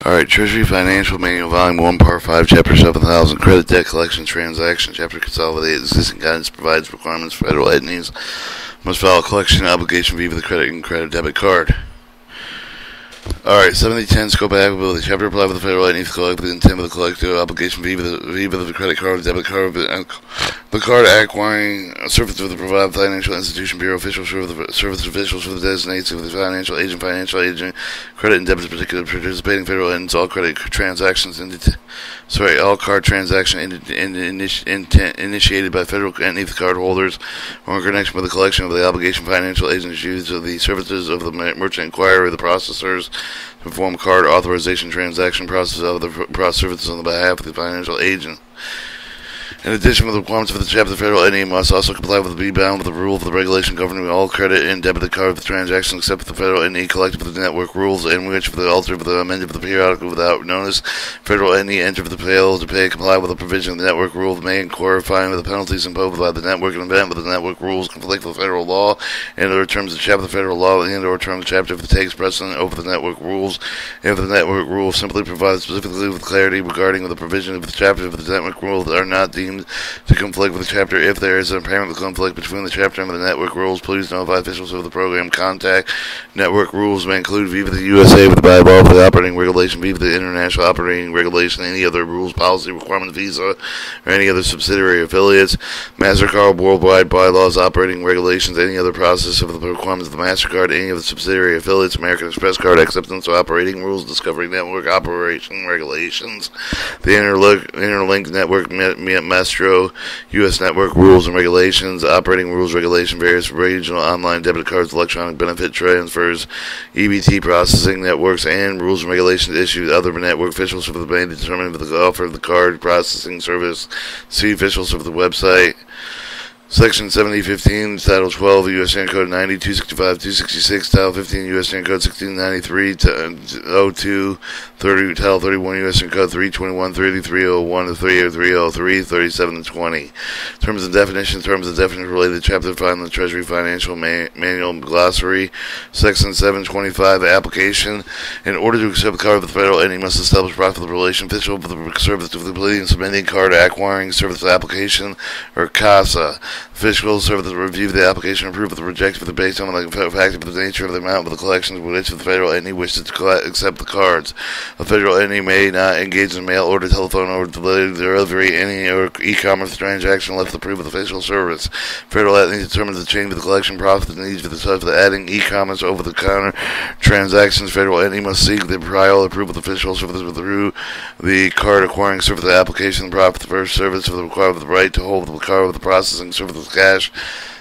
Alright, Treasury Financial Manual, Volume 1, Part 5, Chapter 7000, Credit Debt Collection Transaction, Chapter Consolidated. Existing guidance provides requirements for federal entities must file a collection obligation via the credit and credit debit card. Alright, 7010, scope of applicability. Chapter apply for the federal entity to collect the intent of the collector obligation via the credit card or debit card. The card acquiring service of the provided financial institution, bureau officials, service officials for the designates of the financial agent, credit and debit particular participating federal entities, all credit transactions all card transactions initiated by federal entities, cardholders, or in connection with the collection of the obligation financial agents use of the services of the merchant acquirer or the processors to perform card authorization transaction process of the services on the behalf of the financial agent. In addition, with the requirements of the chapter, the federal entity must also comply with the bound with the rule of the regulation governing all credit and debit card transactions except the federal entity collected with the network rules, in which, for the altered, for the amended, for the periodical, without notice, federal entity enter for the fail to pay, comply with the provision of the network rule, may inquire fine with the penalties imposed by the network and event with the network rules conflict with federal law and or terms of the chapter of the federal law and or terms of the chapter if it takes precedent over the network rules. If the network rules simply provide specifically with clarity regarding the provision of the chapter of the network rules are not deemed to conflict with the chapter. If there is an apparent conflict between the chapter and the network rules, please notify officials of the program. Contact network rules may include Viva the USA with the bylaw for the operating regulation, Viva the international operating regulation, any other rules, policy, requirements, Visa, or any other subsidiary affiliates, MasterCard worldwide bylaws, operating regulations, any other process of the requirements of the MasterCard, any of the subsidiary affiliates, American Express card acceptance or operating rules, Discovery Network operation regulations, the Interlink Network Maestro U.S. network rules and regulations, operating rules, regulation, various regional online debit cards, electronic benefit transfers, EBT processing networks, and rules and regulations issued other network officials for the bank to determine the offer of the card processing service. See officials of the website. Section 7015, Title 12, U.S. Code 90, 265, 266, Title 15, U.S. Code 1693, O2, 30, Title 31, U.S. Code 321, 3301, 303, 37 and 20. Terms and definitions related to Chapter 5 in the Treasury Financial Manual Glossary. Section 725, Application. In order to accept the card of the federal entity, must establish profitable relation official for the service of the completing and submitting card acquiring service application, or CASA. Fiscal service review the application and approve of the rejection for the based on the fact of the nature of the amount of the collections with which the federal entity wishes to accept the cards. A federal entity may not engage in mail order, telephone or delivery, any or e-commerce transaction unless approved of the fiscal service. Federal entity determines the change of the collection profit and needs for the such for adding e-commerce over the counter transactions. Federal entity must seek the prior approval of the fiscal service through the card acquiring service application. The profit the first service for the requirement of the right to hold the card with the processing service of cash.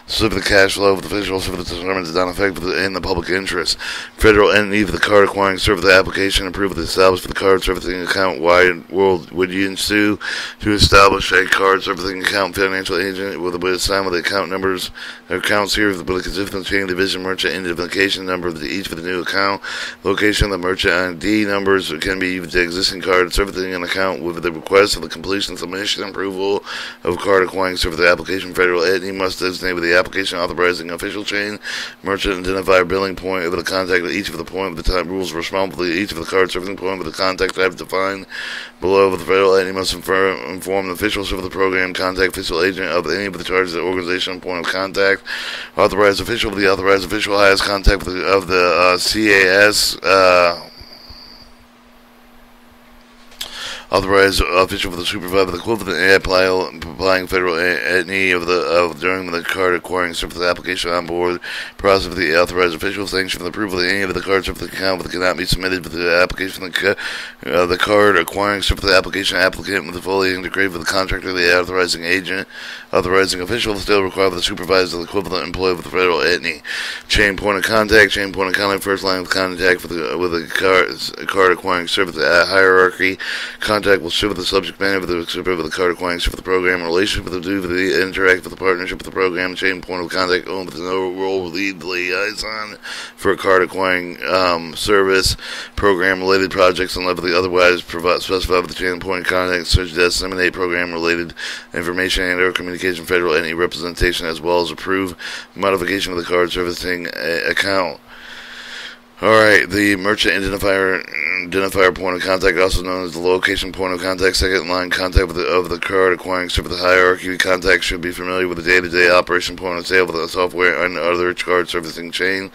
Slip the cash flow of the official service determines is not effective in the public interest. Federal entity for the card acquiring service application approval to establish for the card servicing account wide world would you ensue to establish a card servicing account financial agent with assigned with the account numbers accounts here with a consistent chain division merchant identification number of each for the new account. Location of the merchant ID numbers can be the existing card servicing an account with the request of the completion, submission, and approval of card acquiring service application. Federal entity must designate with the application authorizing official chain merchant identifier billing point of the contact at each of the point of the time rules responsible each of the card servicing point of the contact type defined below. The federal entity must inform the official of the program contact official agent of any of the charges of the organization point of contact. Authorized official of the authorized official has contact of the CAS authorized official for the supervisor, the equivalent applying federal entity of during the card acquiring service application on board process of the authorized official sanction for the approval of any of the cards service account that cannot be submitted with the application the card acquiring service application applicant with the fully integrated with the contractor, the authorizing agent, authorizing official still required with the supervisor, the equivalent employee with the federal entity. Chain point of contact, first line of contact with the card acquiring service hierarchy. Contact will serve the subject matter of the card acquiring for the program, relationship with the interact with the partnership with the program, chain point of contact owned with no role lead liaison for a card acquiring service, program related projects and level otherwise specified with the chain point of contact, such as disseminate program related information and or communication federal entity representation as well as approve modification of the card servicing account. Alright, the merchant identifier point of contact, also known as the location point of contact, second line contact of the card acquiring service. The hierarchy contact should be familiar with the day-to-day operation point of sale of the software and other card servicing chain.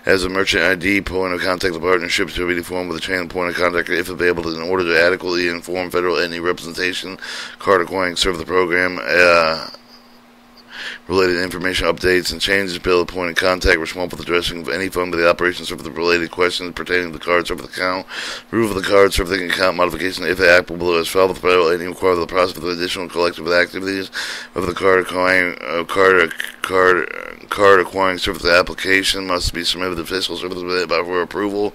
As a merchant ID point of contact, the partnership should be defined with a chain point of contact if available in order to adequately inform federal entity representation, card acquiring service program, related information updates and changes, bill of point of contact responsible for the addressing of any fund by the operations of the related questions pertaining to the card service account, roof of the card service account modification if applicable as filed with the federal and require the process of additional collective activities of the card acquiring service application must be submitted to fiscal service for approval.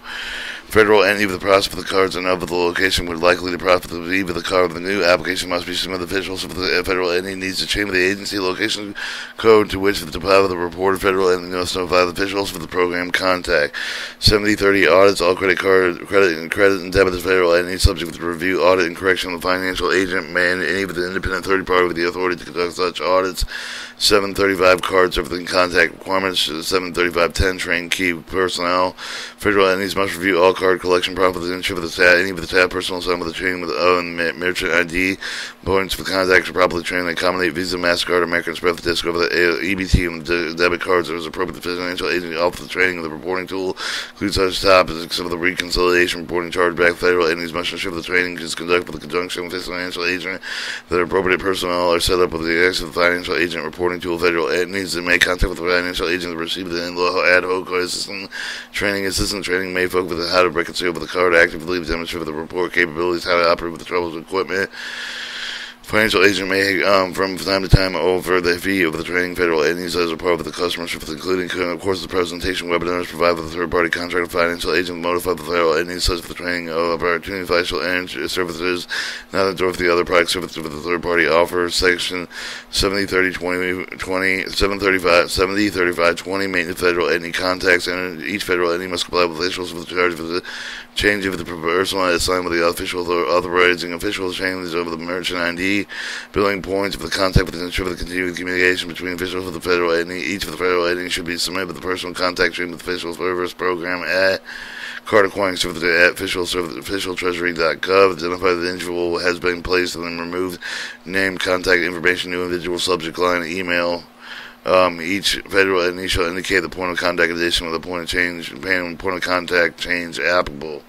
Federal entity of the process of the cards and of the location would likely to profit the receive of the card of the new application must be submitted to officials of the federal entity needs to change the agency location code to which the deposit of the reported federal entity must notify the officials for the program contact. 70/30 audits all credit and debit of federal entity subject to review, audit, and correction of the financial agent and any of the independent third party with the authority to conduct such audits. 735 cards everything contact requirements. 735.10 train key personnel. Federal entities must review all card collection profits and ensure that any of the tab personnel assigned with the chain with merchant ID points for contacts are properly trained and accommodate Visa, MasterCard, American Express, Disco over the EBT and the debit cards as appropriate. The financial agent offer the training of the reporting tool includes such topics of the reconciliation reporting chargeback. Federal entities must ensure the training is conducted with the conjunction with the financial agent. That appropriate personnel are set up with the access of the financial agent reporting tool. Federal entities that make contact with the financial agent to receive the ad hoc assistant training may focus on how to reconcile with the card, actively demonstrate with the report capabilities, how to operate with the troubles of equipment. Financial agent may, from time to time, offer the fee of the training federal entities as a part of the customer service, including, of course, the presentation webinars provided with a third-party contract financial agent notified the federal entities such for the training of opportunity financial services, not endorse the other product services with the third-party offer. Section 70/35/20 maintenance federal entity contacts, and each federal entity must comply with officials with the charge of the change of the personal assigned with the official authorizing official changes of the merchant ID, billing points for the contact with the ensure the continued communication between officials of the federal entity. Each of the federal entities should be submitted with the personal contact stream with official service program at card acquiring service at officialtreasury.gov. Identify the individual has been placed and then removed. Name, contact information, new individual, subject line, email. Each federal entity shall indicate the point of contact addition with a point of contact change applicable.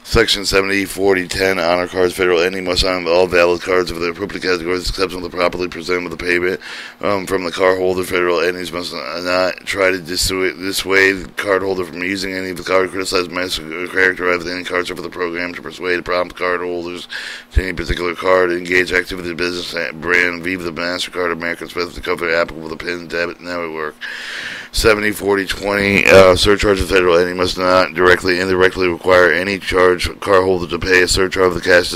Section 70/40/10 honor cards. Federal entity must honor all valid cards of the appropriate categories, except when properly presented with the payment from the cardholder. Federal entities must not try to dissuade the cardholder from using any of the card, criticize, message, or characterize any cards over the program to persuade prompt cardholders to any particular card, engage activity of business brand, Visa, MasterCard, American Express to cover applicable the PIN debit network. 70/40/20 surcharge of federal entity must not directly indirectly require any cardholder to pay a surcharge of the cash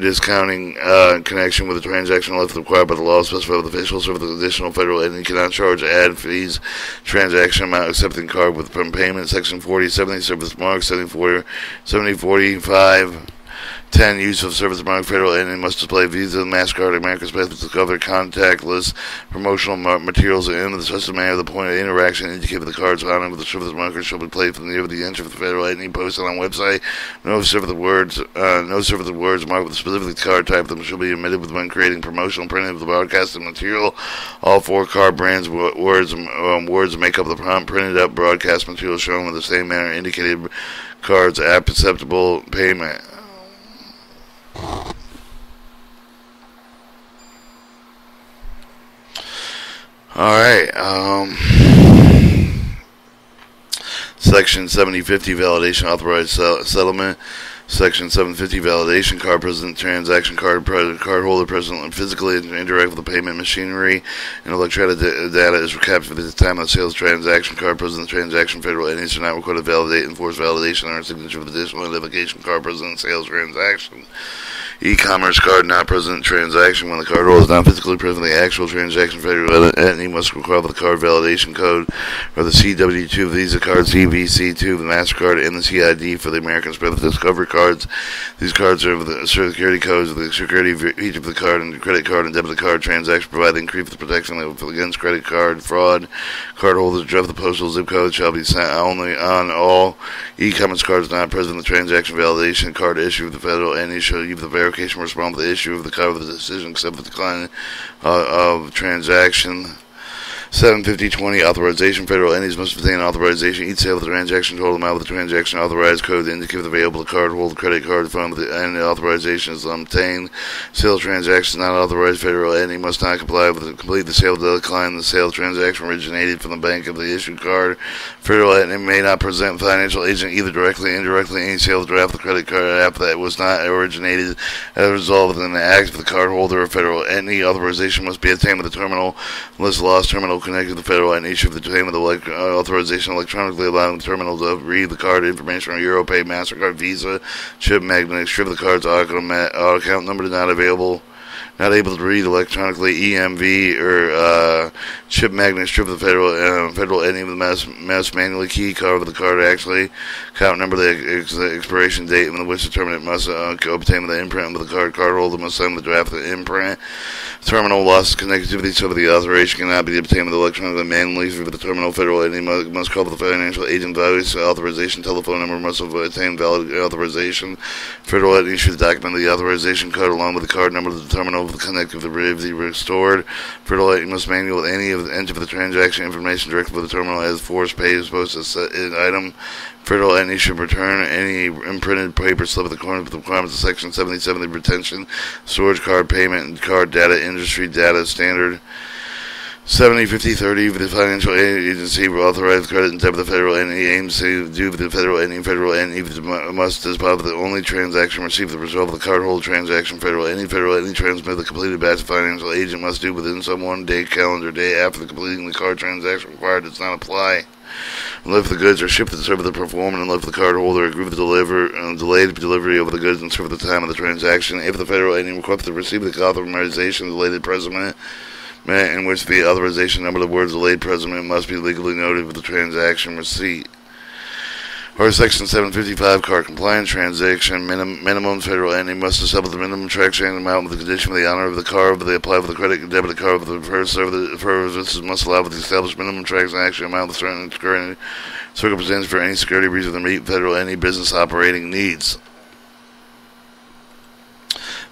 discounting connection with a transaction unless required by the law specified with officials or with the additional federal entity cannot charge ad fees transaction amount accepting card with payment. Section 40/70 service mark. 70/45/10 use of service mark. Federal entity must display Visa, MasterCard, American Express to cover contactless promotional materials in the special manner. The point of interaction indicate the cards on with the service marker shall be placed near the entry of the federal entity posted on website. No service words marked with a specific card type them shall be omitted when creating promotional printing of the broadcasting material. All four card brands words make up the prompt printed up broadcast material shown in the same manner indicated cards at acceptable payment. Alright, Section 70/50 validation authorized settlement. Section 750 validation card present transaction cardholder present and physically interact with the payment machinery and electronic data is captured at the time of the sales transaction. Card present transaction federal entities are not required to validate enforce validation on our signature with additional identification card present sales transaction. E-commerce card not present in transaction. When the cardholder is not physically present in the actual transaction, federal entity must recover the card validation code for the CW2 Visa card, CVC2 the MasterCard, and the CID for the American Express Discover cards. These cards are the security codes of the security feature of the card and credit card and debit card transaction, provide increased protection against credit card fraud. Cardholders address the postal zip code shall be sent only on all e-commerce cards not present in the transaction validation card issue of the federal entity shall give the verification response to the issue of the card with the decision except the decline of transaction. 75020 authorization. Federal entities must obtain authorization each sale of the transaction total amount of the transaction authorized code to indicate the available cardholder credit card fund and the authorization is obtained. Sale transactions not authorized. Federal entity must not comply with complete the sale to decline the sale transaction originated from the bank of the issued card. Federal entity may not present financial agent either directly or indirectly any sales draft the credit card app that was not originated as a result of an act of the cardholder or federal entity. Authorization must be obtained with the terminal unless lost terminal connected to the federal entity issue of the payment of authorization electronically, allowing the terminal to read the card information on EuroPay, MasterCard, Visa, chip magnet, strip of the card's auto account number not available. Not able to read electronically EMV or chip magnet strip of the federal entity with the mass manually key card of the card actually account number, the expiration date in which the terminal must obtain the imprint of the card. Cardholder must sign the draft of the imprint. Terminal losses connectivity so the authorization cannot be obtained with electronically manually through the terminal. Federal entity must call the financial agent values authorization telephone number must have attained valid authorization. Federal entity should document the authorization code along with the card number of the terminal of the connectivity restored. Federal entity must manual any of the enter the transaction information directly with the terminal as force pay as opposed to set an item. Federal entity should return any imprinted paper slip with the requirements of Section 77 of retention, storage card payment, and card data industry data standard. 70-50-30 for the financial agency will authorize credit and debit the federal entity aims to do with the federal entity must as part of the only transaction receive the result of the cardholder transaction. Federal entity transmit the completed batch of financial agent must do within some 1 day calendar day after the completing the card transaction required does not apply. Unless the goods are shipped and served the performance, and if the cardholder agree with the delayed delivery of the goods and served at the time of the transaction, if the federal entity requests to receive the authorization of the delayed presentment, in which the authorization number of the words delayed presentment must be legally noted with the transaction receipt. Or Section 755 card compliance transaction minimum federal entity must establish the minimum transaction amount with the condition of the honor of the card, but they apply for the credit and debit card with the first services must allow for the established minimum transaction amount with certain current circumstances for any security reason to meet federal entity business operating needs.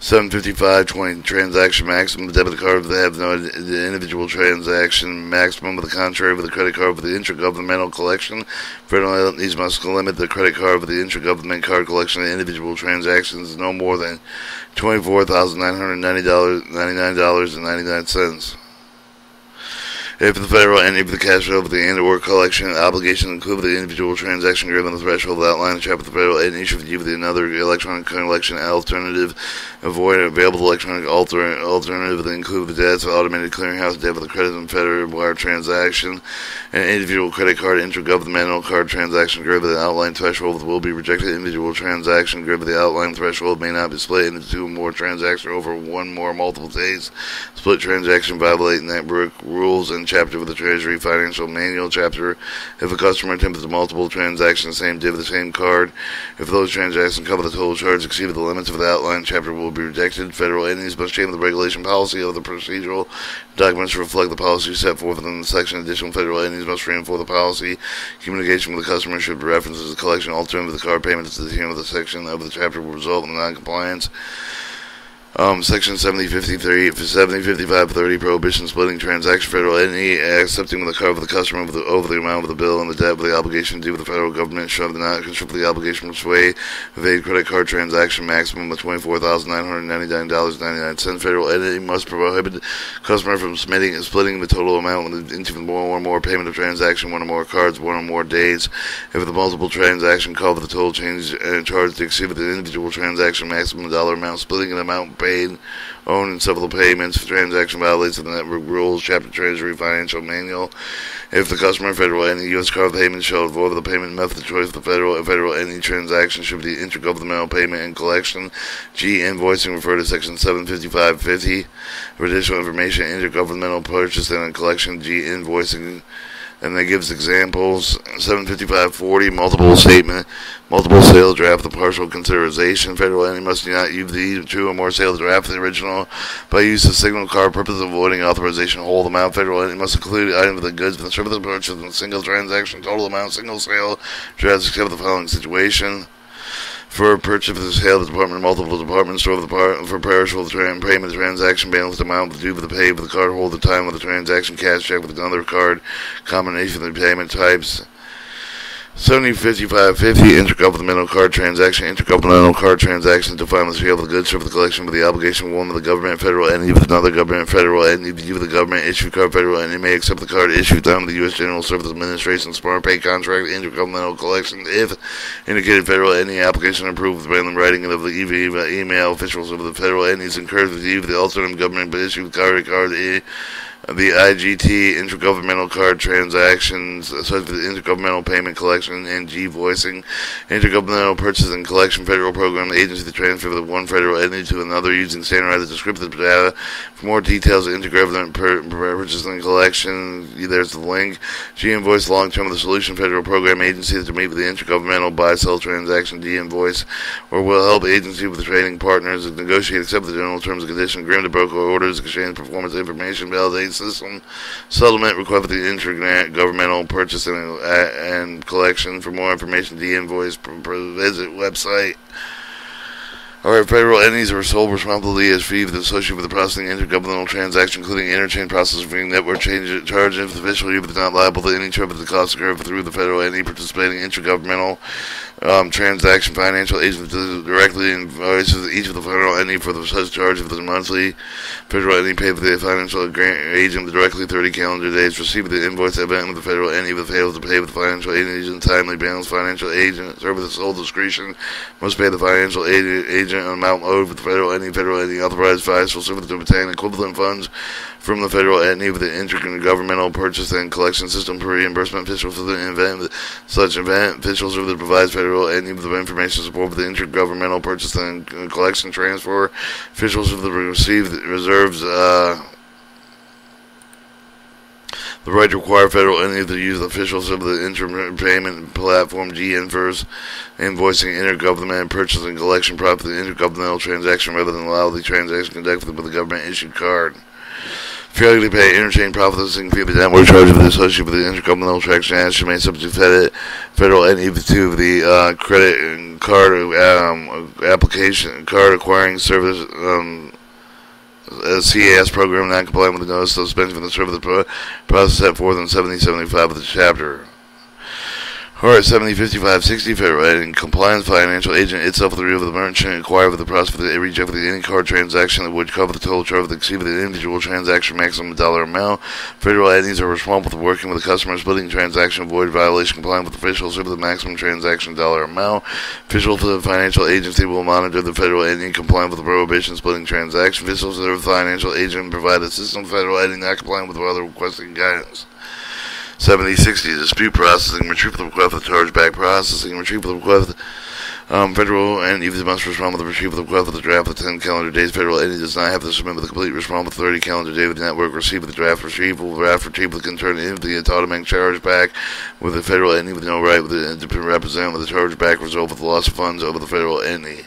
755-20 transaction maximum. The debit card they have no the individual transaction maximum. With the contrary, with the credit card with the intergovernmental collection, federal entities must limit the credit card with the intergovernment card collection to individual transactions no more than $24,999.99. If the federal entity for the cash over the and/or collection obligation include the individual transaction greater than the threshold outlined in chapter, the federal entity should give the another electronic collection alternative, avoid available electronic alternative that include the debts of automated clearinghouse debit, the credit and federal wire transaction, and individual credit card intergovernmental card transaction greater than the outlined threshold will be rejected. Individual transaction greater than the outlined threshold may not be split into two or more transactions over one more multiple days. Split transaction violating network rules and chapter of the Treasury Financial Manual chapter. If a customer attempted multiple transactions, same day with the same card, if those transactions cover the total charge exceeded the limits of the outlined chapter will be rejected. Federal entities must change the regulation policy of the procedural documents to reflect the policy set forth within the section. Additional federal entities must reinforce the policy. Communication with the customer should reference the collection alternative of the card payment to the end of the section of the chapter will result in non-compliance. Section 70-53, 70-55-30, prohibition splitting transaction. Federal entity accepting the card of the customer over the amount of the bill and the debt with the obligation due with the federal government shall not contribute the obligation which way evade credit card transaction maximum of $24,999.99. Federal entity must prohibit customer from splitting the total amount into one or more payment of transaction, one or more cards, one or more days. If the multiple transaction cover the total change charge to exceed the individual transaction maximum dollar amount, splitting an amount paid, owned, and several payments. If the transaction violates the network rules, Chapter Treasury Financial Manual. If the customer, federal, any U.S. card payment shall avoid the payment method choice of the federal, any transaction should be intergovernmental payment and collection. G. Invoicing, refer to Section 75550. For additional information, intergovernmental purchase and collection. G. Invoicing. And that gives examples. 75540, multiple sale draft, the partial consideration. Federal entity must not use the two or more sales draft the original by use of signal card purpose of avoiding authorization hold amount. Federal entity must include items of the goods for the service purchase in a single transaction, total amount, single sale draft except the following situation. For purchase of the sale of the department, multiple departments, or for perishable payment of the transaction balance, the amount due for the pay for the card holder, time of the transaction, cash check with another card, combination of the payment types. 705550, intergovernmental card transaction. Intergovernmental card transactions define the sale of the goods for the collection of the obligation of one of the government, federal entity with another government, federal entity with the government issued card, federal entity may accept the card issued time of the U.S. General Services Administration Smart Pay contract, intergovernmental collection if indicated federal entity application approved with random writing of the email officials of the federal entities encouraged with the alternative government but issued card the IGT, intergovernmental card transactions, such as intergovernmental payment collection and G-voicing, intergovernmental purchase and collection federal program, the agency to transfer the one federal entity to another using standardized descriptive data. For more details of intergovernmental purchase and collection, there's the link. G-invoice, long-term of the solution federal program agency to meet with the intergovernmental buy-sell transaction G-invoice, or will help agency with the trading partners to negotiate, accept the general terms and conditions, agreement to broker orders, exchange performance information, validate system settlement, request for the intergovernmental purchase and collection. For more information, G-invoice, visit website. Alright, federal entities are sole responsibility as fee associated with the processing of intergovernmental transactions, including interchange processing fee, network charge, if the official is not liable to any charge of the cost incurred through the federal entity participating in intergovernmental transaction. Financial agent directly invoices each of the federal entity for the such charge of the monthly federal entity paid for the financial agent directly 30 calendar days. Receive the invoice event of the federal entity that fails to pay with the financial agent timely balance. Financial agent serve with the sole discretion must pay the financial agent an amount owed with the federal entity authorized financial service to obtain equivalent funds from the federal entity with the intergovernmental purchase and collection system for reimbursement. Officials for the event, such event, officials of the provides federal entity with the information support for the intergovernmental purchase and collection transfer. Officials of the received reserves the right to require federal entity to use the officials of the interpayment platform G-inverse invoicing intergovernmental purchase and collection profit the intergovernmental transaction rather than allow the transaction conducted with the government issued card. Failure to pay interchange processing fee, the network charge of the associated with the intergovernmental transaction may subject federal entity to the credit card application card acquiring service CAS program not complying with the notice of suspension from the service process set forth in 7075 of the chapter. Alright, 705560 federal entity compliance financial agent itself with the review of the merchant acquired with the process for the reject with any card transaction that would cover the total charge that exceeded the individual transaction maximum dollar amount. Federal entities are responsible for working with the customer, splitting transaction, avoid violation, complying with officials over the maximum transaction dollar amount. Officials of the financial agency will monitor the federal entity complying with the prohibition splitting transaction. Officials of the financial agent provide assistance to federal entity not complying with other requesting guidance. 7060 dispute processing, retrieval of request for chargeback processing, retrieval of request. Federal entity must respond with the retrieval of request for the draft with 10 calendar days. Federal entity does not have to submit with a complete response with 30 calendar days. With the network receive the draft retrieval. Draft retrieval can turn into the automatic chargeback with the federal entity with no right with the independent representative with the chargeback result with the loss of funds over the federal entity.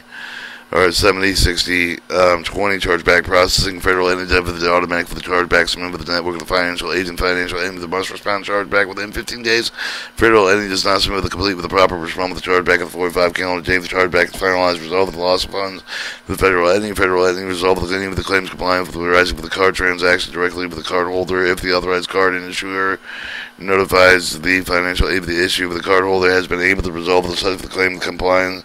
Alright, 7060 20 chargeback processing. Federal entity with the automatic for the chargeback submitted with the network of the financial agent. Financial entity must respond chargeback within 15 days. Federal entity does not submit with the complete with the proper response with the chargeback of the 45 calendar day. The chargeback is finalized, resolved with the loss of funds. The federal entity resolved with any of the claims compliant with the arising with the card transaction directly with the card holder. If the authorized card and issuer notifies the financial aid of the issue of the card holder has been able to resolve the claim compliance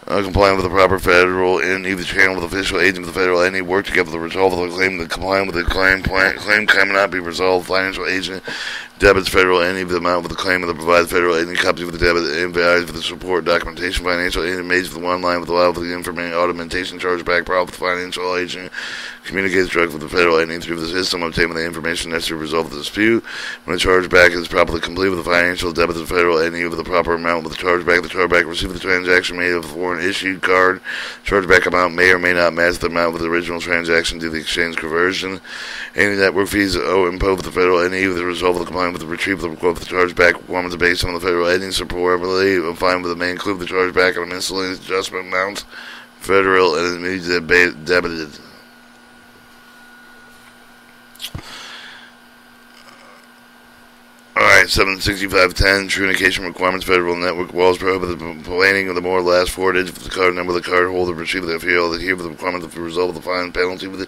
complying with the proper federal and either channel with official agent of the federal entity work together to resolve the claim. The complying with the claim cannot be resolved. Financial agent debits federal entity the amount of the claim of the provided federal entity copies of the debit and values for the support documentation. Financial agent makes the one line with the allow for the information automation chargeback problem. The financial agent communicates directly with the federal entity through the system, obtaining the information necessary to resolve the dispute. When the chargeback is properly complete with the financial debit to the federal entity with the proper amount with the chargeback receives the transaction made of a foreign issued card. Chargeback amount may or may not match the amount with the original transaction due to the exchange conversion. Any network fees imposed with the federal entity with the result of the compliance with the retrieval of the chargeback requirements based on the federal entity support fine with the may include the chargeback and a miscellaneous adjustment amount federal and immediately debited. Alright, 76510, communication requirements, federal network walls prohibit the planning of the more or less 4 digits of the card number of the card holder, receive the appeal, adhere with the requirement of the result of the fine penalty with the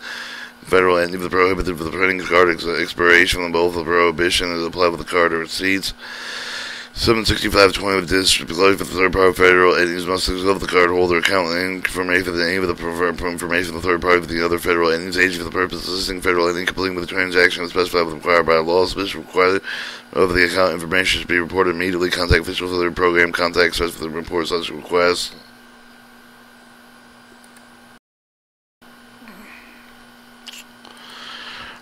federal entity with the prohibited for the printing card expiration of both the prohibition is applied with the card or receipts. 76520 with disclosure for the third-party federal entities must disclose the cardholder account and information for any of the information of the third party for the other federal entities agent for the purpose of assisting federal entity completing with the transaction as specified with required by law. Special required of the account information should be reported immediately. Contact officials of the program. Contact such for the report such requests.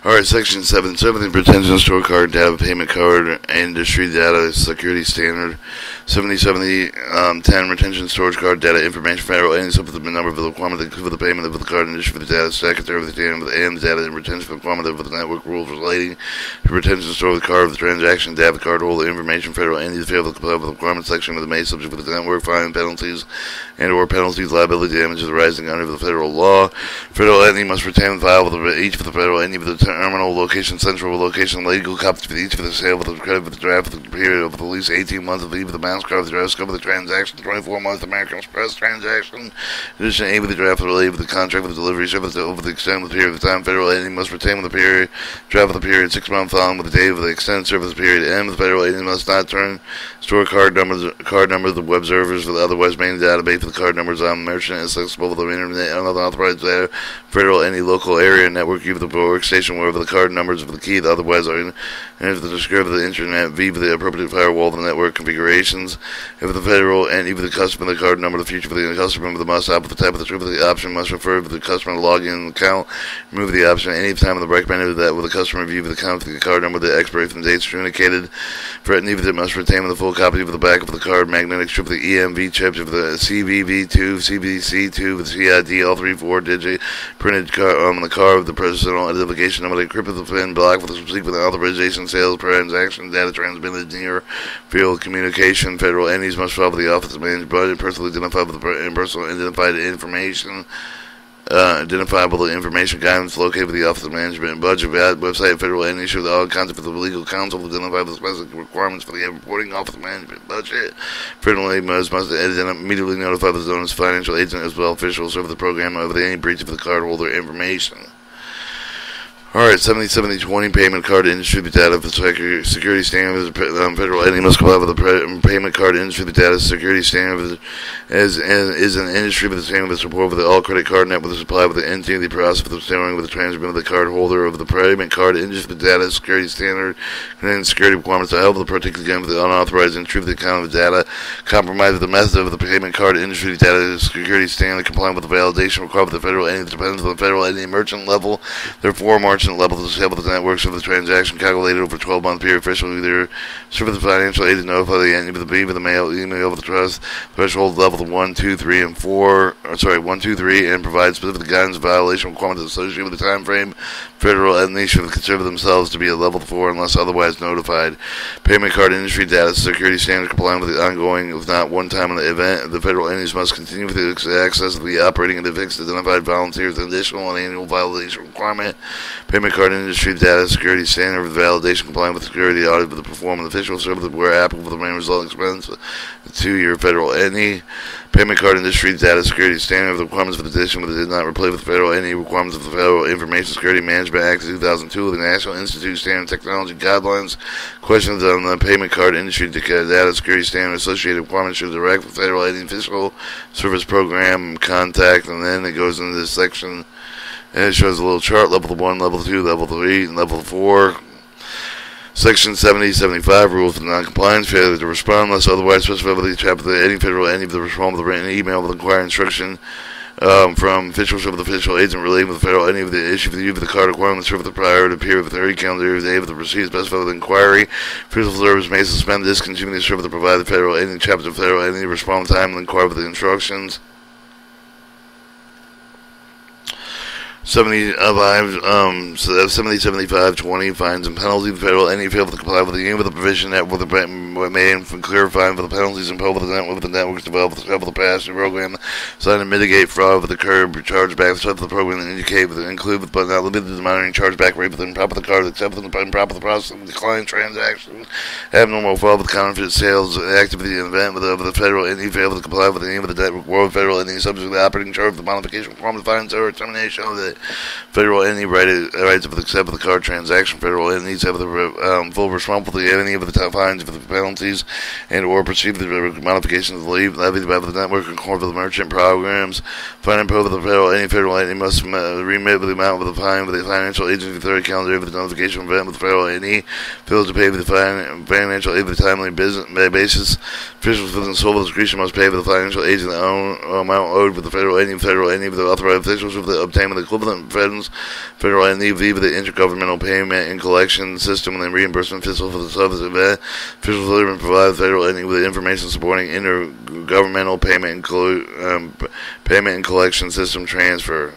Alright, Section 770, retention of store card data, payment card, industry data, security standard. 7070, 10, retention storage card data, information, federal entities, up with the number of the requirement for the payment of the card, industry for the data, secretary of the data, and the data, and retention for the requirement of the network rules relating to retention store of the card, of the transaction, data, the card holder, information, federal entities, fail to comply with the requirement section of the May subject for the network, fine, penalties, and or penalties, liability, damages arising under the federal law. Federal entity must retain and file with each for the federal entity for the terminal location, central location, legal copies for each for the sale, with the credit for the draft for the period of at least 18 months of either the balance card of the draft scope of the transaction, 24 months American Express transaction. In addition, aim with the draft related with the contract with the delivery service over the extended period of the time. Federal entity must retain with the period draft of the period 6 months following with the date of the extended service period. And the federal entity must not store card numbers of web servers for the otherwise main database for the card numbers on merchant accessible with the internet and other authorized data. Federal any local area network view the workstation wherever the card numbers of the key that otherwise are in if the description of the internet via the appropriate firewall of the network configurations. If the federal and even the customer the card number of the future for the customer the must opt with the type of the truth of the option must refer to the customer to log in the account, remove the option any time of the recommended that with the customer view the account for the card number the expiration dates indicated for it neither must retain the full copy of the back of the card magnetic strip of the EMV chips of the CVV2, CVC2 with CID all 3-4 digit printed on the card of the personal identification number the encrypted the pin block with the subsequent authorization sales transaction data transmitted near field communication. Federal entities must follow the office of managed budget personally identified with the personal identified information identifiable information guidance located with the Office of Management and Budget website. Federal entities should all contact with the legal counsel to identify the specific requirements for the reporting Office of Management and Budget. Federal entities must immediately notify the zone's financial agent as well officials over the program over any breach of the cardholder information. Alright, 70-70-20 payment card industry the data for security standards. Federal entity must comply with the payment card industry the data security standards is an industry with the same with support with the all credit card network the supply with the entity the process for the steering with the transmission of the card holder of the payment card industry the data security standard containing security requirements to help with the particular game with the unauthorized entry of the account of the data compromise with the method of the payment card industry the data security standard complying with the validation required with the federal entity depends on the federal entity merchant level. Therefore, marching level to disable the networks of the transaction calculated over a 12-month period. Official either serve the financial aid to notify the entity with the B with the mail, email of the trust threshold level 1, 2, 3, and 4. 1, 2, 3, and provide specific guidance violation requirements associated with the time frame. Federal entities should consider themselves to be at level 4 unless otherwise notified. Payment card industry data security standard complying with the ongoing, if not one time in the event, the federal entities must continue with the access of the operating and the fixed identified volunteers. An additional and annual violation requirement Payment card industry data security standard with validation compliant with security audit with the perform an official service where applicable the main result expense. 2-year federal entity. Payment card industry data security standard of the requirements of the edition, but it did not replace with federal entity requirements of the Federal Information Security Management Act of 2002 with the National Institute Standard Technology Guidelines. Questions on the payment card industry data security standard associated requirements should direct the federal entity official service program contact, and then it goes into this section and it shows a little chart: level 1, level 2, level 3, and level 4. Section 70-75, rules of non-compliance, failure to respond unless otherwise specified by the chapter. Any federal entity to respond with a written email with inquiry instruction from officials of the official agent relating to the federal entity of the issue for the use of the card requirement serve the prior to period of 30 calendar days of the receipt specified with inquiry. Official service may suspend, discontinue the service to provide the federal entity chapter of federal entity respond time and inquire with the instructions. 70-75-20 fines and penalties. The federal entity failed to comply with the aim of the provision that were made from clear fine for the penalties imposed with the networks developed with the passenger program designed to mitigate fraud with the curb chargeback of the program that include but not limited to the monitoring chargeback rate within proper the card except for the improper the processing of the client transaction, abnormal fraud with counterfeit sales activity in event with the federal entity failed to comply with the aim of the network world federal entity subject to the operating charge of the modification requirement fines or termination of the federal entity rights of the accept of the card transaction. Federal entities have the full responsibility of any of the fines, of the penalties, and or perceived the modifications levied by the network and core of the merchant programs. Fine imposed by the federal entity must remit with the amount of the fine with the financial agency for 30 calendar days of the notification event with the federal entity fails to pay with the financial aid with a timely basis. Officials within sole discretion must pay with the financial agent the amount owed with the federal entity with the authorized officials with the obtainment of the equivalent federal entity via the intergovernmental payment and collection system and then reimbursement official for the service event. Officials will provide the federal entity with information supporting intergovernmental payment and collection system transfer.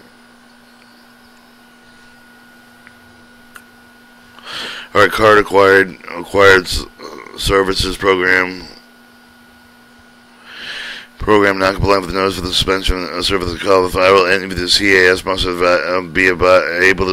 Alright, card acquired services program not compliant with the notice of the suspension of service of call. The federal entity, the CAS, must be able to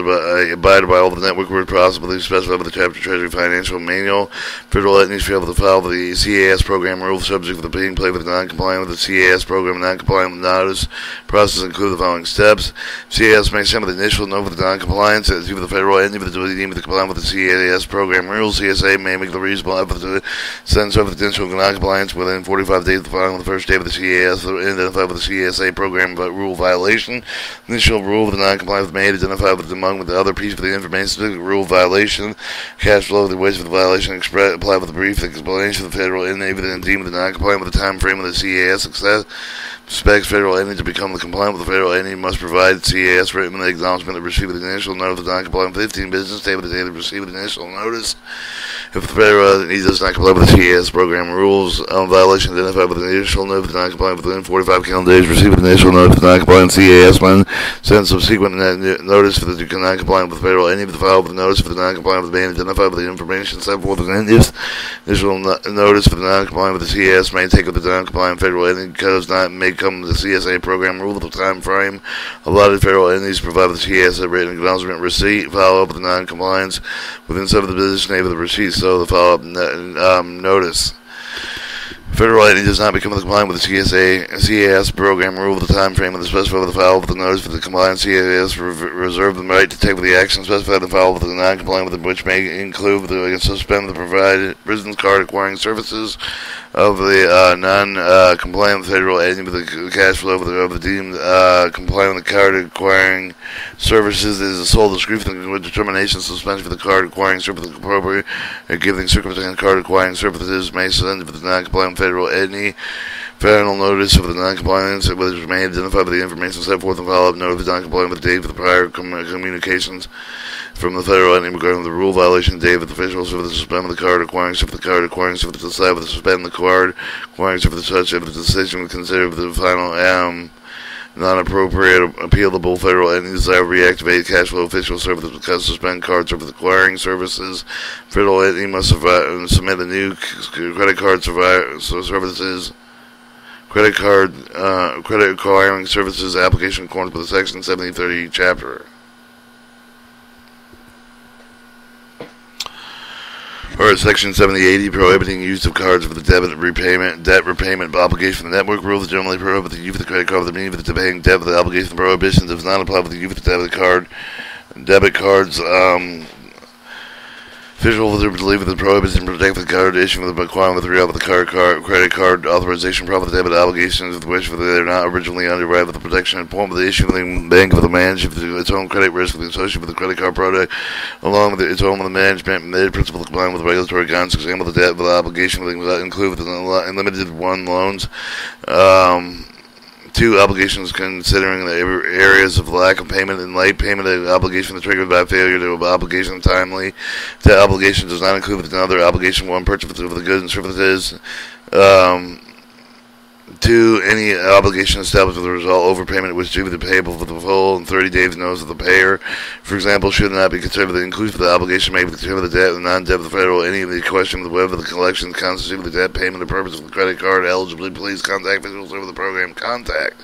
abide by all the network where possible specified by the Chapter Treasury Financial Manual. Federal entities fail to follow the CAS program rules subject to the being played with non-compliant with the CAS program, non-compliant with notice. Process include the following steps. CAS may send with the initial note of the non-compliance to the federal entity with the deemed to comply with the CAS program rules. CSA may make the reasonable effort to send service of the initial non-compliance within 45 days of the filing on the first day of the CAS identified with the CSA program rule violation. Initial rule of the non-compliance made identified with among the other piece of the information rule violation. Cash flow of the waste of the violation applied with a brief explanation of the federal entity and deemed the non-compliant with the time frame of the CAS success. Expects federal entity to become compliant with the federal entity must provide CAS written acknowledgement of receipt of the initial notice of the non-compliant 15 business day with the date of receipt of the initial notice. If the federal entity does not comply with the CAS program rules, violation identified with the initial notice of the non-compliant within 45 calendar days, receive the initial notice of the non-compliant CAS when send subsequent notice for the non-compliant with the federal entity to file with the notice for the non-compliant with the being identified with the information set forth in the initial notice for the non-compliant with the CAS may take with the non-compliant federal entity because not make come to the CSA program rule of the time frame. A lot of federal entities provide the CSA written acknowledgement receipt, follow up with the non-compliance within 7 business days of the receipt, so the follow-up notice. Federal entity does not become compliant with the CAS program rule of the time frame of the specified with the file with the notice for the compliant CAS reserve the right to take with the action specified and file with the non-compliant with which may include the suspend the provided business card acquiring services of the non-compliant federal entity with the cash flow of the deemed compliant with the card acquiring services is a sole discretion with determination suspension for the card acquiring services appropriate and giving circumstance card acquiring services may send for the non-compliant federal entity. Final notice of the non-compliance which may identify by the information set forth and follow-up note of the non-compliant with the date for the prior communications from the federal entity regarding the rule violation date of the officials of the suspend of the card acquiring of the card acquiring of the decide with the suspend the card acquiring of the such if the decision was considered the final non-appropriate appealable federal entity desire to reactivate cash flow official services because suspend card service acquiring services. Federal entity must submit a new credit card services credit acquiring services application according to the Section 7030 chapter. Alright, Section 7080, prohibiting use of cards for the debt repayment obligation of the network. Rules generally prohibit the use of the credit card with the meaning of the paying debt with the obligation of prohibition does not apply with the use of the debit cards. Official will believe the prohibition protect the card issue with the requirement with the credit card authorization, profit debit obligations with which they are not originally underwritten with the protection and point of the issue of the bank with the management of its own credit risk with the associated with the credit card product, along with its own management and principle complying with regulatory guidance. Example, the debt with the obligation will include with unlimited loans. 2. Obligations considering the areas of lack of payment and late payment obligation triggered by failure to obligation timely. That obligation does not include another obligation. 1. Purchase of the goods and services. 2. Any obligation established with the result overpayment which due to the payable for the full and 30 days notice of the payer. For example, should not be considered the inclusive of the obligation may be considered the debt, the non-debt of the federal, any of the question of whether the collection constitute the debt payment, the purpose of the credit card, eligibility, please contact officials over the program. Contact.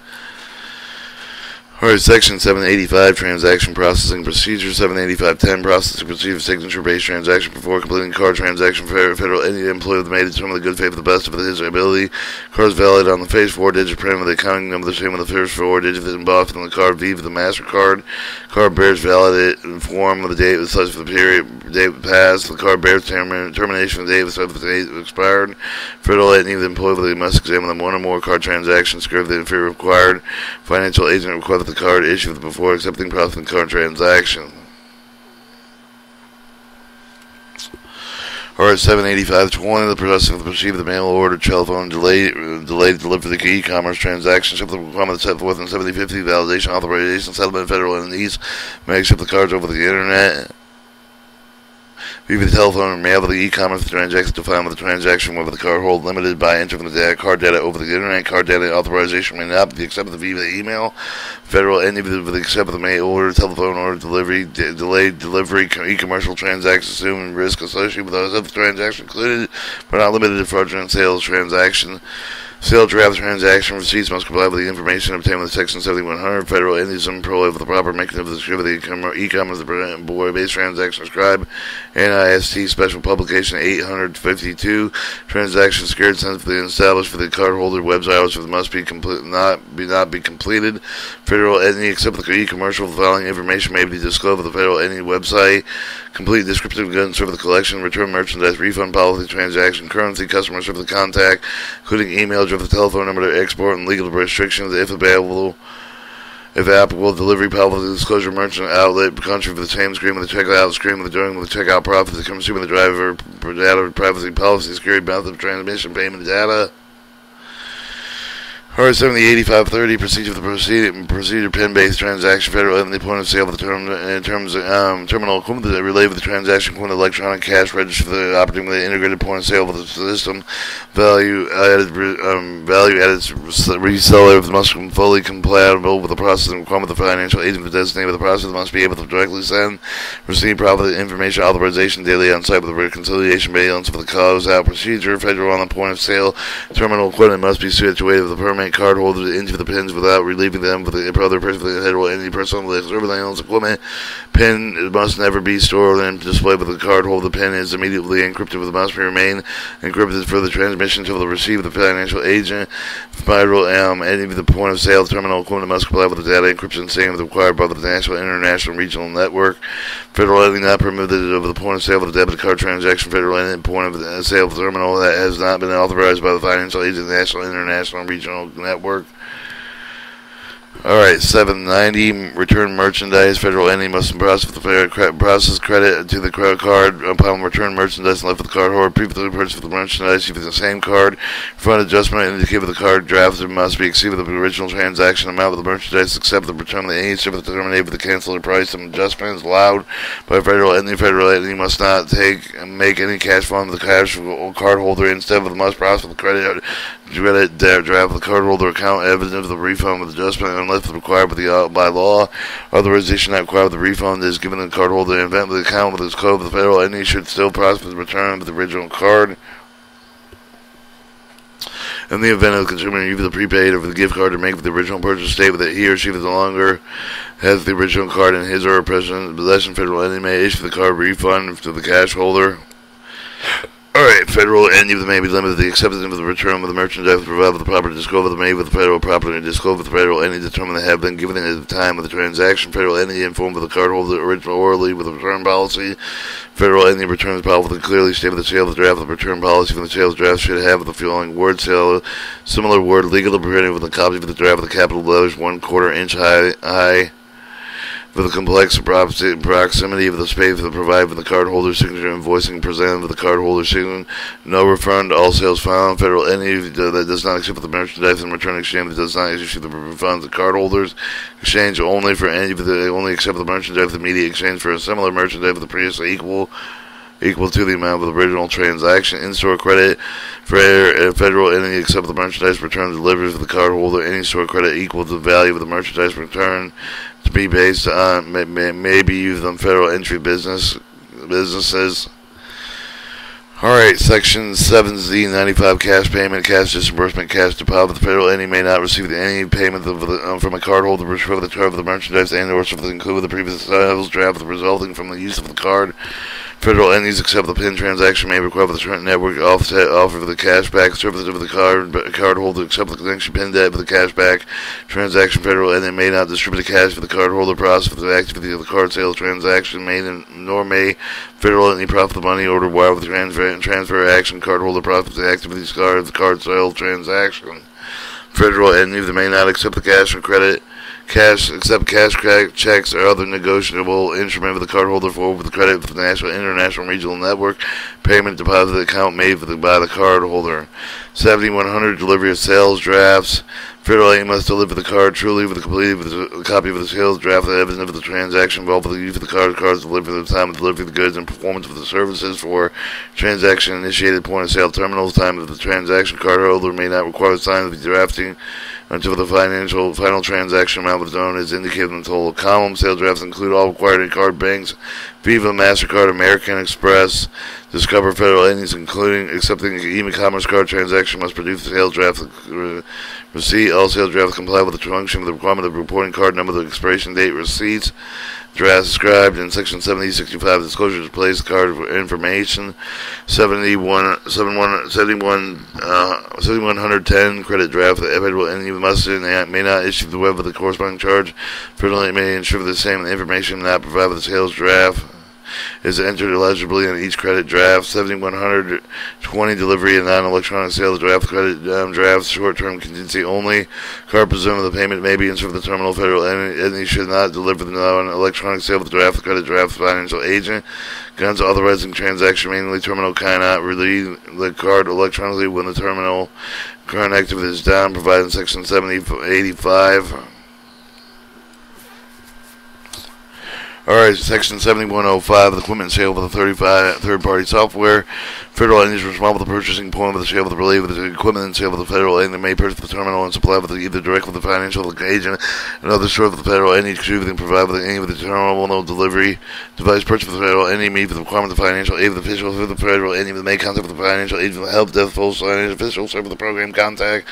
Alright, Section 785, Transaction Processing Procedure. 785.10, Processing Procedure, Signature-Based Transaction. Before completing card transaction, federal any employee may determine the good faith of the best of his ability. Cards valid on the face 4-digit print with the accounting number the same with the first 4 digits embossed on the card. V for the MasterCard. Card bears valid form of the date of such for the period date passed. The card bears termination of the date of such for the date expired. Federal any of the employee must examine them one or more card transactions. Score the inferior required. Financial agent requires the card issued before accepting processing card transaction. Alright, 785.20, the processing of the receipt of the mail order, telephone, delayed delivery to e-commerce transactions, except the requirement set forth in 7050, validation, authorization, settlement, federal entities may accept the cards over the internet. Via the telephone or mail with the e-commerce transaction defined with the transaction whether the card hold limited by entering the car data over the internet. Card data authorization may not be accepted via the email. Federal entity with the accept of the mail order, telephone order, delivery, delayed delivery, e-commercial transactions, assuming risk associated with those of the transaction included, but not limited to fraudulent sales transaction. Sale draft transaction receipts must comply with the information obtained with Section 7100. Federal entities employ with the proper mechanism to distribute the e-commerce boy-based transaction described. NIST Special Publication 852. Transaction secured sensibly established for the cardholder website hours must be not be completed. Federal entity except the e-commercial following information may be disclosed with the federal entity website. Complete descriptive goods and service collection, return merchandise, refund policy, transaction, currency, customer service contact, including email, the telephone number to export and legal restrictions, if applicable, delivery policy, disclosure, merchant outlet, country for the same screen with the checkout screen with the during with the checkout profit, the consumer, the driver, data, privacy policy, security, method of transmission, payment data. Alright, 7085.30, procedure for the procedure pin-based transaction, federal entity point of sale of the terminal equipment that relate with the transaction equipment, electronic cash register for the operating with the integrated point of sale of the system, value added reseller must be fully compatible with the processing requirement of the financial agent designated with the process must be able to directly send, receive profit information, authorization daily on site with the reconciliation balance for the close out procedure, federal on the point of sale, terminal equipment must be situated with the permit card holders into the pins without relieving them for the other person for the federal entity person with surveillance equipment. Pin must never be stored and displayed with the card holder. The pin is immediately encrypted with must remain encrypted for the transmission until the receipt of the financial agent. Federal any of the point of sale terminal equipment must comply with the data encryption standards required by the national, international, regional network. Federal entity not permitted over the point of sale of the debit card transaction. Federal entity point of sale of the terminal that has not been authorized by the financial agent, national, international, regional network. Alright, 790, return merchandise. Federal entity must process credit to the credit card upon return merchandise and left with the card holder. Previously purchased the merchandise using the same card. Refund adjustment indicated with the card drafted must be exceeded with the original transaction amount of the merchandise except the return of the any service terminated with the canceled price. And adjustment is allowed by federal entity. Federal entity must not make any cash fund with the cash card holder. Instead of the must process the credit draft of the cardholder account evidence of the refund with adjustment unless required by law. Authorization not required with the refund is given to the cardholder. In event of the account with its code of the federal entity should still process the return of the original card. In the event of the consumer use the prepaid or the gift card to make the original purchase statement that he or she no longer has the original card in his or her possession, federal entity may issue the card refund to the cash holder. Alright, federal entity may be limited to the acceptance of the return of the merchandise provided with the property disclosure of the made with the federal property and disclosed with the federal entity determined to have been given at the time of the transaction. Federal entity informed of the cardholder original orally with the return policy. Federal entity returns policy clearly stated the sale of the draft of the return policy from the sales draft should have the following word sale, similar word legal printed with a copy of the draft of the capital letters 1/4 inch high for the complex proximity of the space provided for the cardholder's signature invoicing presented with the cardholder's signature. No refund. All sales found. Federal entity that does not accept the merchandise and return exchange that does not issue the refunds to cardholders. Exchange only for entity that only accept the merchandise with immediate exchange for a similar merchandise with the previously equal to the amount of the original transaction. In-store credit for a federal entity accept the merchandise return delivered to the cardholder. Any store credit equal to the value of the merchandise return to be based on may be used on federal entry businesses. Alright, Section 7Z 95 cash payment, cash disbursement, cash deposit. The federal entity may not receive any payment from a cardholder for the charge of the merchandise and or something include the previous sales draft resulting from the use of the card. Federal entities accept the PIN transaction may require the current network offer for the cashback service of the cardholder accept the connection PIN debt for the cashback transaction. Federal entity may not distribute the cash for the cardholder process for the activity of the card sales transaction nor may federal entity profit the money order wire with the transfer action cardholder profits the activities of the card sales transaction. Federal entity that may not accept the cash or credit. Accept cash, checks, or other negotiable instrument with the cardholder for with the credit for the national, international, regional network payment deposit account made by the cardholder. 7100 delivery of sales drafts. Federal entity must deliver the card truly with a completed with a copy of the sales draft, the evidence of the transaction involved with the use of the cards delivered at the time of delivery of the goods and performance of the services for transaction initiated point of sale terminals. Time of the transaction cardholder may not require the sign of the drafting until the final transaction amount of known is indicated in the total column. Sales drafts include all required card banks, Visa, MasterCard, American Express. Discover federal entities, including accepting e-commerce card transaction, must produce the sales draft receipt. All sales drafts comply with the function of the requirement of reporting card number, the expiration date, receipts. Drafts described in Section 7065 disclosures place card information. 7110 credit draft. The federal entity must and may not issue the web of the corresponding charge. Federal entity may ensure the same information not provided with the sales draft is entered illegibly in each credit draft. 7120 delivery and non-electronic sales draft. Credit drafts short-term contingency only. Card presumed the payment may be inserted for the terminal. Federal entity should not deliver the non-electronic sale of the draft. Credit draft financial agent. Guns authorizing transaction manually. Terminal cannot release the card electronically when the terminal current activity is down. Provided in Section 7085. Alright, Section 7105 of the equipment sale of the third-party software. Federal entities responsible for the purchasing point of the sale of the related with the equipment and sale of the federal entity may purchase the terminal and supply with either direct with the financial agent and other source of the federal entity contributing provide with any of the terminal no delivery device purchase of the federal entity meet with the requirement of the financial aid of the official for the federal entity that may contact with the financial agent for the help desk full financial official serve with the program contact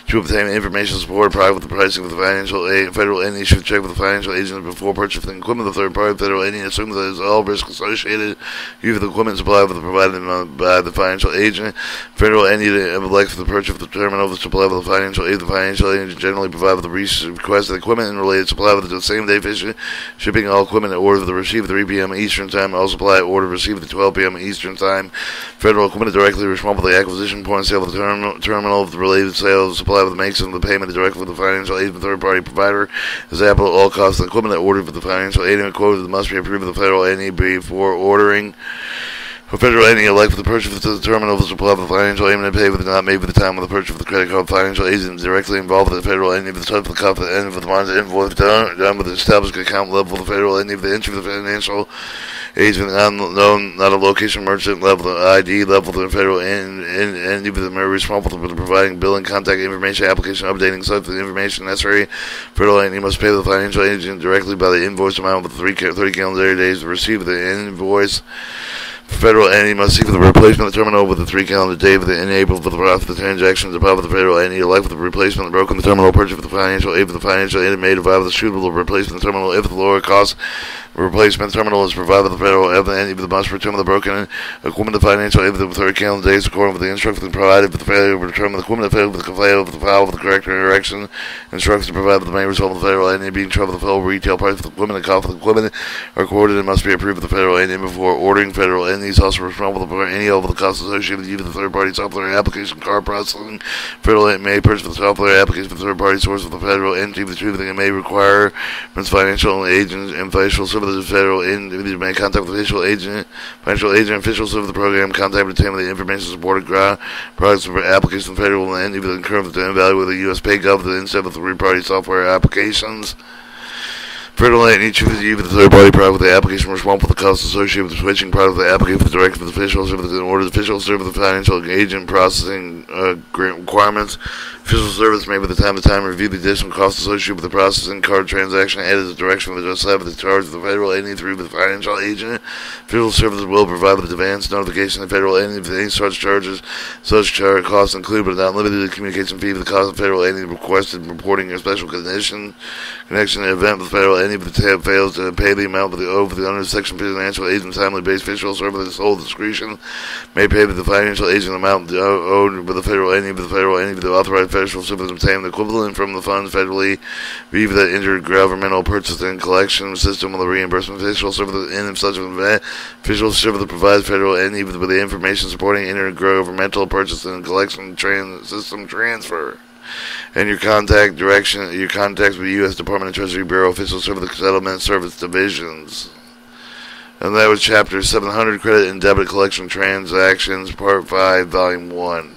to obtain information support prior with the pricing of the financial aid. Federal entity should check with the financial agent before purchasing equipment of the third party. Federal entity assumes that there is all risk associated with the equipment supplied with the provided by the financial agent. Federal entity elects for the purchase of the terminal the supply with the financial aid. The financial agent generally provide with the requested equipment and related supply with the same day shipping all equipment at order for the receive at 3 p.m. Eastern Time. All supply at order received at 12 p.m. Eastern Time. Federal equipment directly responsible for the acquisition point of sale of the terminal of the related sales supply with the makes of the payment directly with the financial aid of the third party provider is applicable at all costs. The equipment at order for the financial aid and quoted must be approved of the federal entity before ordering. A federal entity elect for the purchase of the terminal of the supply of the financial aid and pay with the not made with the time of the purchase of the credit card. Financial agent directly involved with the federal entity of the type of the cup at the end of the month invoice done with the established account level of the federal entity of the entry of the financial agent unknown, not a location merchant level, the ID level, the federal entity of the responsible for providing billing, contact information, application, updating such the information necessary. Federal entity must pay the financial agent directly by the invoice amount of 30 calendar days to receive the invoice. Federal entity must seek for the replacement of the terminal with the 3 calendar day for the enabled for the profit of the transaction deposit of the federal entity elect for the replacement of the broken the terminal purchase for the financial aid for the financial entity made available the suitable replacement of the terminal if the lower cost A replacement terminal is provided by the federal entity that must return the broken equipment to financial aid within 30 calendar days according with the instructions provided for the failure to return the equipment failure with the failure of the file with the correct direction. Instructions provided by the main result of the federal entity being trouble the full retail price for the equipment and cost of the equipment are recorded and must be approved by the federal entity before ordering. Federal entities also responsible for any of the costs associated with the third-party software application card processing. Federal entity may purchase the software application from the third-party source of the federal entity. The truth it may require financial agents and financial services. Federal entity may contact the financial agent, official service of the program, contact and obtain the information supported products for applications. Federal entity will incur the evaluate the U.S. pay government instead of third-party software applications. Federal entity chooses to use the third-party product with the application responsible for the costs associated with the switching product of the application for the direction of the official service in order to official service the financial agent processing requirements. Official service may, by the time review the additional costs associated with the processing card transaction added the direction of the side of the charge of the federal entity through the financial agent. Official service will provide with advance notification of the federal entity of any such charges. Such costs include but not limited to the communication fee for the cost of federal entity requested reporting a special connection event with the federal entity if the tab fails to pay the amount over the under section financial agent timely based official service sole discretion may pay the financial agent amount owed by the federal entity the authorized federal service obtain the equivalent from the funds federally via the intergovernmental purchasing collection system of the reimbursement official service in such an event. Official service provides federal entity with the information supporting intergovernmental purchasing and collection system transfer. And your contacts with U.S. Department of Treasury Bureau Official Service Settlement Service Divisions. And that was Chapter 700, Credit and Debit Collection Transactions, Part 5, Volume 1.